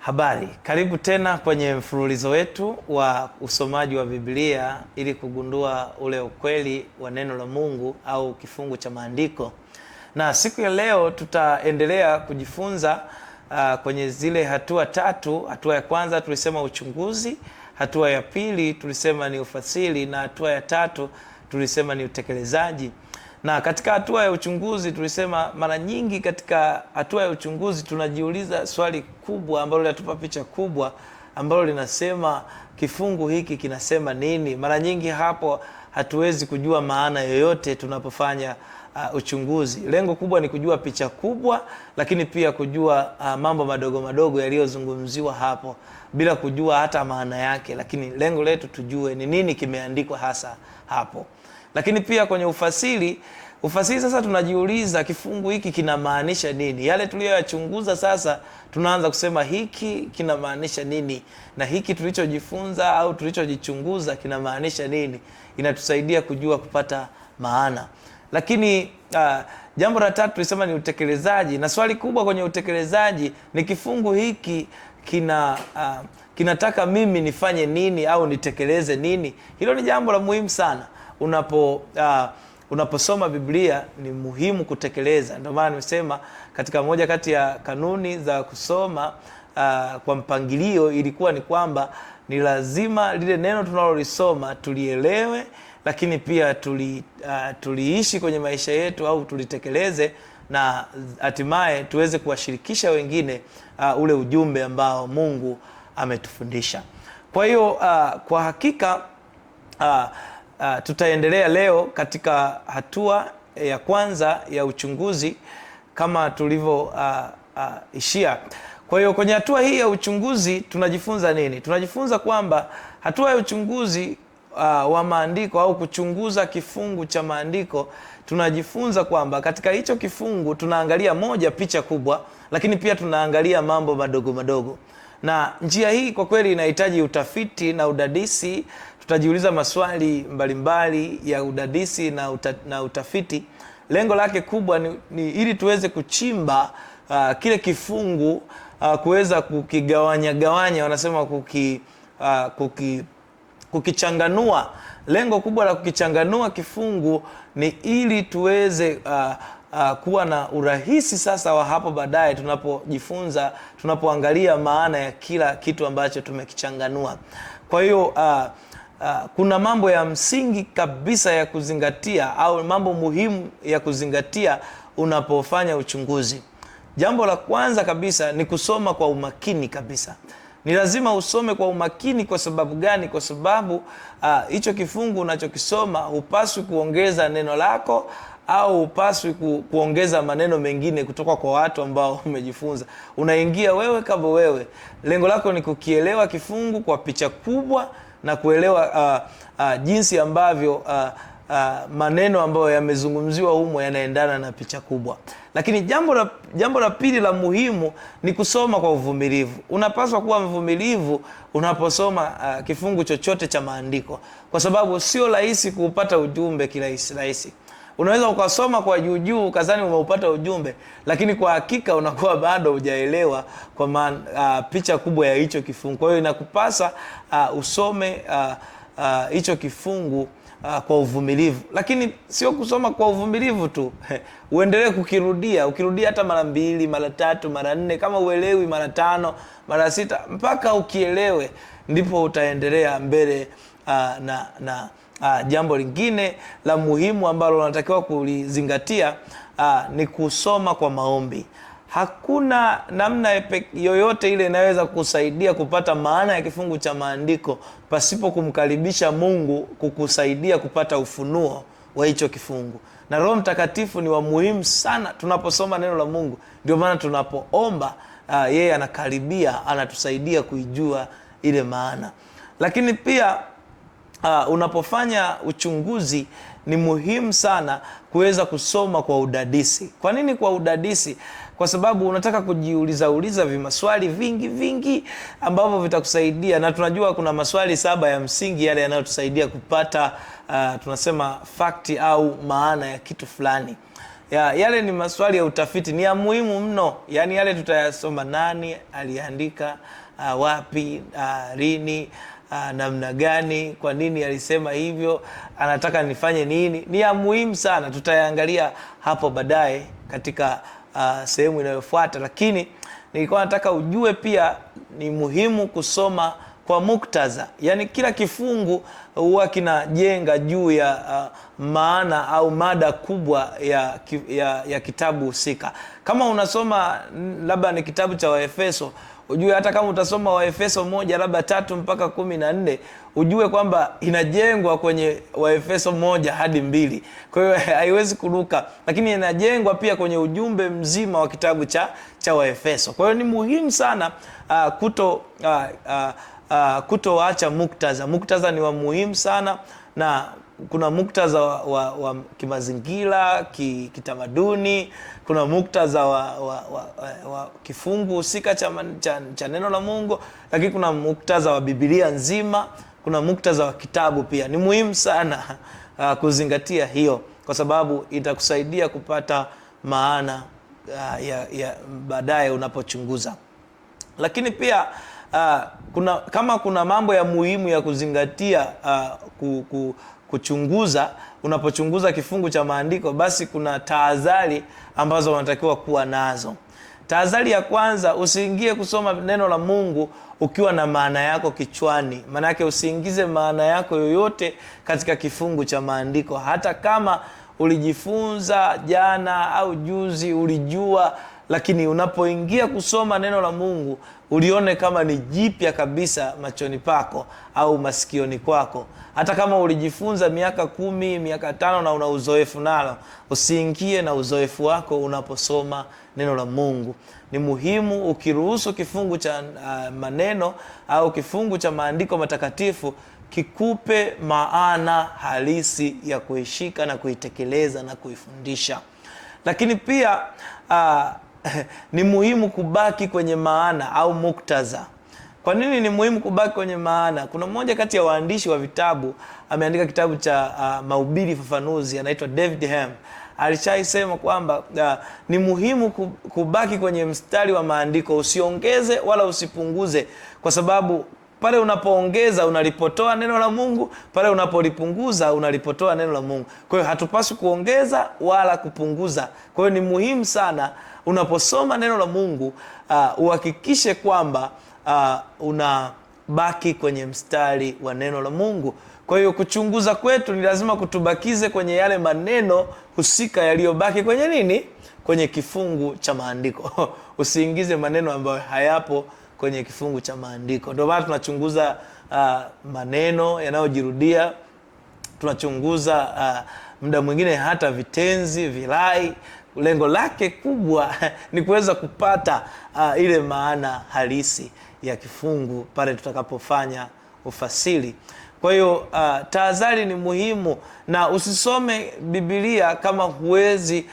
Habari, karibu tena kwenye mfululizo wetu wa usomaji wa Biblia ili kugundua ule ukweli wa neno la Mungu au kifungu cha maandiko. Na siku ya leo tutaendelea kujifunza kwenye zile hatua tatu. Hatua ya kwanza tulisema uchunguzi, hatua ya pili tulisema ni ufasiri, na hatua ya tatu tulisema ni utekelezaji. Na katika hatua ya uchunguzi tulisema mara nyingi katika hatua ya uchunguzi tunajiuliza swali kubwa ambalo linatupa picha kubwa ambalo linasema kifungu hiki kinasema nini. Mara nyingi hapo hatuwezi kujua maana yoyote tunapofanya uchunguzi. Lengo kubwa ni kujua picha kubwa, lakini pia kujua mambo madogo madogo yaliyozungumziwa hapo bila kujua hata maana yake, lakini lengo letu tujue ni nini kimeandikwa hasa hapo. Lakini pia kwenye ufasiri sasa tunajiuliza kifungu hiki kinamaanisha nini. Yale tuliyoyachunguza sasa tunaanza kusema hiki kinamaanisha nini, na hiki tulichojifunza au tulichojichunguza kinamaanisha nini. Inatusaidia kujua kupata maana. Lakini jambo la tatu tulisema ni utekelezaji, na swali kubwa kwenye utekelezaji ni kifungu hiki kinataka mimi nifanye nini au nitekeleze nini. Hilo ni jambo la muhimu sana. Unaposoma Biblia ni muhimu kutekeleza. Ndio maana nimesema katika moja kati ya kanuni za kusoma kwa mpangilio ilikuwa ni kwamba ni lazima lile neno tunalolisoma tulielewe, lakini pia tuliishi kwenye maisha yetu au tulitekeleze, na hatimaye tuweze kuwashirikisha wengine ule ujumbe ambao Mungu ametufundisha. Kwa hiyo kwa hakika tutaendelea leo katika hatua ya kwanza ya uchunguzi kama tulivyo ishia. Kwa hiyo kwenye hatua hii ya uchunguzi tunajifunza nini? Tunajifunza kwamba hatua ya uchunguzi wa maandiko au kuchunguza kifungu cha maandiko, tunajifunza kwamba katika hicho kifungu tunaangalia moja, picha kubwa, lakini pia tunaangalia mambo madogo madogo. Na njia hii kwa kweli inahitaji utafiti na udadisi. Tutajiuliza maswali mbalimbali ya udadisi na utafiti. Lengo lake kubwa ni ili tuweze kuchimba kile kifungu, kuweza kukigawanya, wanasema kukichanganua. Lengo kubwa la kukichanganua kifungu ni ili tuweze kuwa na urahisi sasa wa hapo baadaye tunapojifunza, tunapoangalia maana ya kila kitu ambacho tumekichanganua. Kwa hiyo kuna mambo ya msingi kabisa ya kuzingatia au mambo muhimu ya kuzingatia unapofanya uchunguzi. Jambo la kwanza kabisa ni kusoma kwa umakini kabisa. Ni lazima usome kwa umakini. Kwa sababu gani? Kwa sababu hicho kifungu unachokisoma hupaswi kuongeza neno lako au hupaswi kuongeza maneno mengine kutoka kwa watu ambao umejifunza. Unaingia wewe kama wewe. Lengo lako ni kukielewa kifungu kwa picha kubwa na kuelewa jinsi ambavyo maneno ambayo yamezungumziwa humo yanaendana na picha kubwa. Lakini jambo la pili la muhimu ni kusoma kwa uvumilivu. Unapaswa kuwa mvumilivu unaposoma kifungu chochote cha maandiko, kwa sababu sio rahisi kuupata ujumbe kirahisi. Unaweza ukasoma kwa juu ukazani umeupata ujumbe, lakini kwa hakika unakuwa bado hujaelewa kwa picha kubwa ya hicho kifungu. Kwa hiyo inakupasa usome hicho kifungu kwa uvumilivu. Lakini sio kusoma kwa uvumilivu tu. Uendelee kukirudia. Ukirudia hata mara 2, mara 3, mara 4, kama uelewi mara 5, mara 6, mpaka ukielewe, ndipo utaendelea mbele. Na jambo lingine la muhimu ambalo unatakiwa kulizingatia ni kusoma kwa maombi. Hakuna namna yoyote ile inaweza kusaidia kupata maana ya kifungu cha maandiko pasipo kumkaribisha Mungu kukusaidia kupata ufunuo wa hicho kifungu. Na Roho Mtakatifu ni wa muhimu sana tunaposoma neno la Mungu. Ndio maana tunapoomba yeye anakaribia, anatusaidia kuijua ile maana. Lakini pia unapofanya uchunguzi ni muhimu sana kuweza kusoma kwa udadisi. Kwa nini kwa udadisi? Kwa sababu unataka kujiuliza vimaswali vingi ambavyo vitakusaidia, na tunajua kuna maswali 7 ya msingi yale yanayotusaidia kupata tunasema fact au maana ya kitu fulani. yale ni maswali ya utafiti, ni ya muhimu mno. Yaani yale tutayasoma, nani aliandika, wapi, lini, namna gani, kwa nini alisema hivyo, anataka nifanye nini, ni ya muhimu sana. Tutayaangalia hapo baadaye katika sehemu inayofuata, lakini nilikuwa nataka ujue pia ni muhimu kusoma kwa muktadha. Yaani kila kifungu huwa kinajenga juu ya maana au mada kubwa ya kitabu husika. Kama unasoma labda ni kitabu cha Waefeso, ujue hata kama utasoma Waefeso 1 labda 3 mpaka 14, ujue kwamba inajengwa kwenye Waefeso 1 hadi 2. Kwa hiyo haiwezi kuruka, lakini inajengwa pia kwenye ujumbe mzima wa kitabu cha Waefeso. Kwa hiyo ni muhimu sana kutoacha muktadha. Muktadha ni wa muhimu sana, na kuna muktadha wa kimazingira, kitamaduni, kuna muktadha wa kifungu husika cha neno la Mungu, lakini kuna muktadha wa Biblia nzima, kuna muktadha wa kitabu pia. Ni muhimu sana kuzingatia hiyo, kwa sababu itakusaidia kupata maana ya baadaye unapochunguza. Lakini pia kuna mambo ya muhimu ya kuzingatia kuchunguza. Unapochunguza kifungu cha maandiko, basi kuna tahadhari ambazo unatakiwa kuwa nazo. Tahadhari ya kwanza, usiingie kusoma neno la Mungu ukiwa na maana yako kichwani. Maana yake usiingize maana yako yoyote katika kifungu cha maandiko, hata kama ulijifunza jana au juzi, ulijua, lakini unapoingia kusoma neno la Mungu ulione kama ni jipya kabisa machoni pako au masikioni kwako. Hata kama ulijifunza miaka 10, miaka 5 na una uzoefu nalo, usiingie na uzoefu wako unaposoma neno la Mungu. Ni muhimu ukiruhusu kifungu cha maneno au kifungu cha maandiko matakatifu kikupe maana halisi ya kuishika na kuitekeleza na kuifundisha. Lakini pia ni muhimu kubaki kwenye maana au muktadha. Kwa nini ni muhimu kubaki kwenye maana? Kuna mmoja kati ya waandishi wa vitabu ameandika kitabu cha mahubiri fafanuzi, anaitwa David Hume. Alishaisema kwamba ni muhimu kubaki kwenye mstari wa maandiko, usiongeze wala usipunguze, kwa sababu pale unapoongeza unalipotoa neno la Mungu, pale unapolipunguza unalipotoa neno la Mungu. Kwa hiyo hatupaswi kuongeza wala kupunguza. Kwa hiyo ni muhimu sana unaposoma neno la Mungu uhakikishe kwamba unabaki kwenye mstari wa neno la Mungu. Kwa hiyo kuchunguza kwetu ni lazima kutubakize kwenye yale maneno husika yaliyobaki kwenye nini? Kwenye kifungu cha maandiko. Usiingize maneno ambayo hayapo kwenye kifungu cha maandiko. Ndio maana tunachunguza maneno yanayojirudia. Tunachunguza muda mwingine hata vitenzi, virai. Lengo lake kubwa ni kuweza kupata ile maana halisi ya kifungu pale tutakapofanya ufasiri. Kwa hiyo tahadhari ni muhimu, na usisome Biblia kama huwezi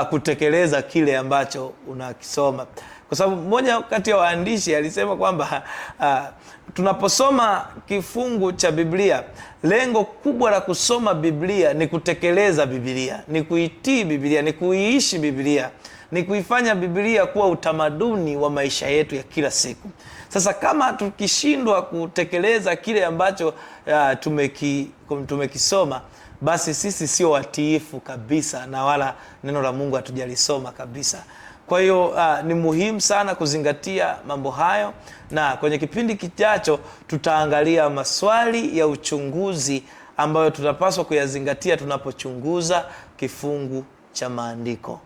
kutekeleza kile ambacho unakisoma. Kwa sababu mmoja kati ya waandishi alisema kwamba tunaposoma kifungu cha Biblia, lengo kubwa la kusoma Biblia ni kutekeleza Biblia, ni kuitii Biblia, ni kuiishi Biblia, ni kuifanya Biblia kuwa utamaduni wa maisha yetu ya kila siku. Sasa kama tukishindwa kutekeleza kile ambacho tumekisoma, basi sisi sio watiifu kabisa, na wala neno la Mungu hatujalisoma kabisa. Kwa hiyo ni muhimu sana kuzingatia mambo hayo, na kwenye kipindi kijacho tutaangalia maswali ya uchunguzi ambayo tunapaswa kuyazingatia tunapochunguza kifungu cha maandiko.